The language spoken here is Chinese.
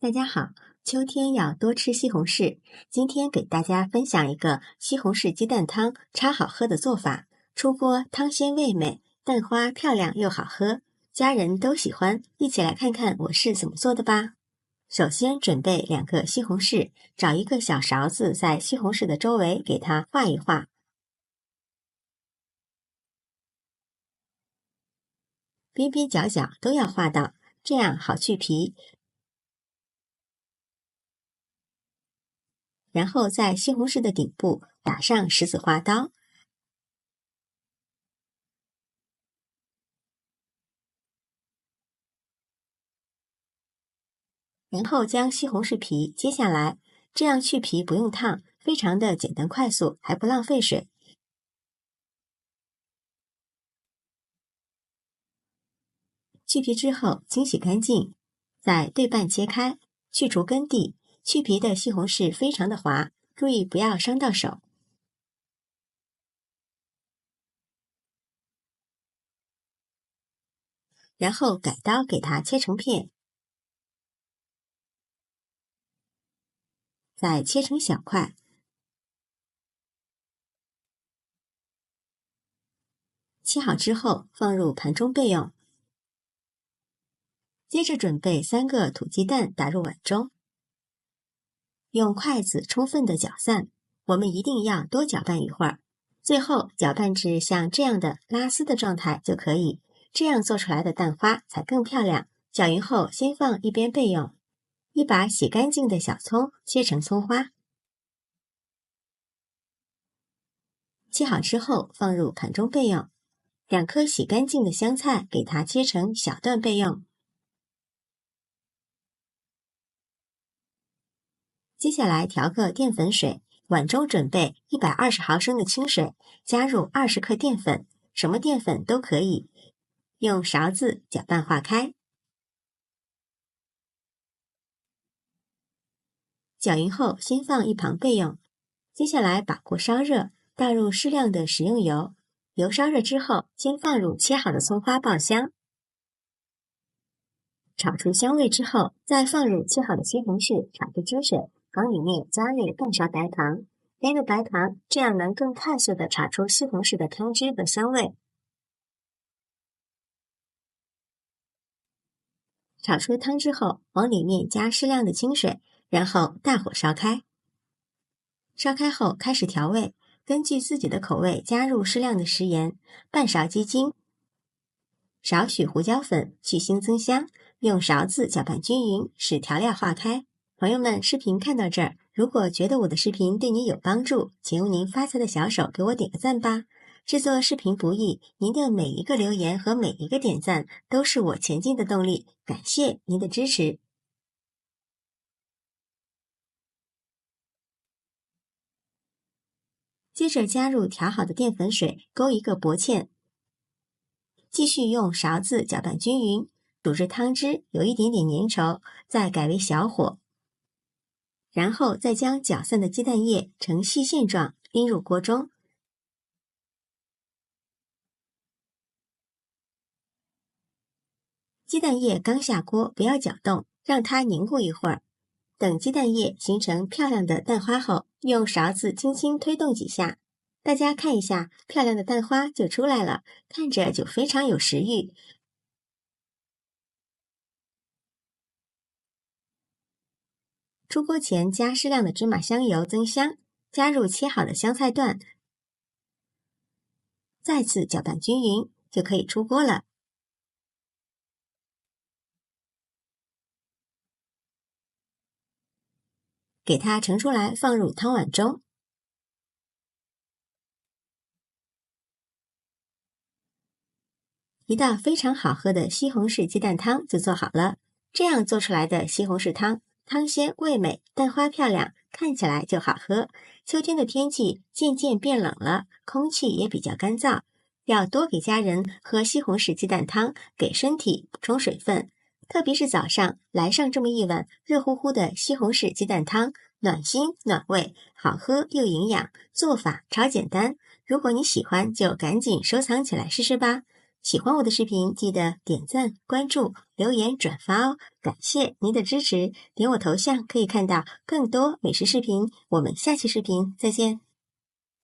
大家好，秋天要多吃西红柿。今天给大家分享一个西红柿鸡蛋汤超好喝的做法，出锅汤鲜味美，蛋花漂亮又好喝，家人都喜欢。一起来看看我是怎么做的吧。首先准备2个西红柿，找一个小勺子，在西红柿的周围给它画一画，边边角角都要画到，这样好去皮。然后在西红柿的顶部打上十字花刀，然后将西红柿皮揭下来，这样去皮不用烫，非常的简单快速，还不浪费水。去皮之后清洗干净，再对半切开，去除根蒂。去皮的西红柿非常的滑，注意不要伤到手。然后改刀给它切成片，再切成小块。切好之后放入盘中备用。接着准备3个土鸡蛋打入碗中，用筷子充分的搅散，我们一定要多搅拌一会儿，最后搅拌至像这样的拉丝的状态就可以，这样做出来的蛋花才更漂亮。搅匀后先放一边备用。一把洗干净的小葱切成葱花，切好之后放入盘中备用。2颗洗干净的香菜给它切成小段备用。接下来调个淀粉水，碗中准备120毫升的清水，加入20克淀粉，什么淀粉都可以，用勺子搅拌化开。搅匀后先放一旁备用。接下来把锅烧热，倒入适量的食用油，油烧热之后，先放入切好的葱花爆香。炒出香味之后，再放入切好的西红柿，炒至汁水，往里面加入半勺白糖，加入白糖，这样能更快速的炒出西红柿的汤汁和香味。炒出汤之后，往里面加适量的清水，然后大火烧开。烧开后开始调味，根据自己的口味加入适量的食盐，半勺鸡精，少许胡椒粉，去腥增香，用勺子搅拌均匀，使调料化开。朋友们，视频看到这儿，如果觉得我的视频对你有帮助，请用您发财的小手给我点个赞吧。制作视频不易，您的每一个留言和每一个点赞都是我前进的动力，感谢您的支持。接着加入调好的淀粉水，勾一个薄芡，继续用勺子搅拌均匀，煮至汤汁有一点点粘稠，再改为小火，然后再将搅散的鸡蛋液呈细线状拎入锅中。鸡蛋液刚下锅，不要搅动，让它凝固一会儿。等鸡蛋液形成漂亮的蛋花后，用勺子轻轻推动几下，大家看一下，漂亮的蛋花就出来了，看着就非常有食欲。出锅前加适量的芝麻香油增香，加入切好的香菜段，再次搅拌均匀，就可以出锅了。给它盛出来，放入汤碗中。一道非常好喝的西红柿鸡蛋汤就做好了。这样做出来的西红柿汤，汤鲜味美，蛋花漂亮，看起来就好喝。秋天的天气渐渐变冷了，空气也比较干燥，要多给家人喝西红柿鸡蛋汤，给身体补充水分。特别是早上来上这么一碗热乎乎的西红柿鸡蛋汤，暖心暖胃，好喝又营养，做法超简单。如果你喜欢，就赶紧收藏起来试试吧。喜欢我的视频，记得点赞、关注、留言、转发哦！感谢您的支持，点我头像可以看到更多美食视频。我们下期视频再见。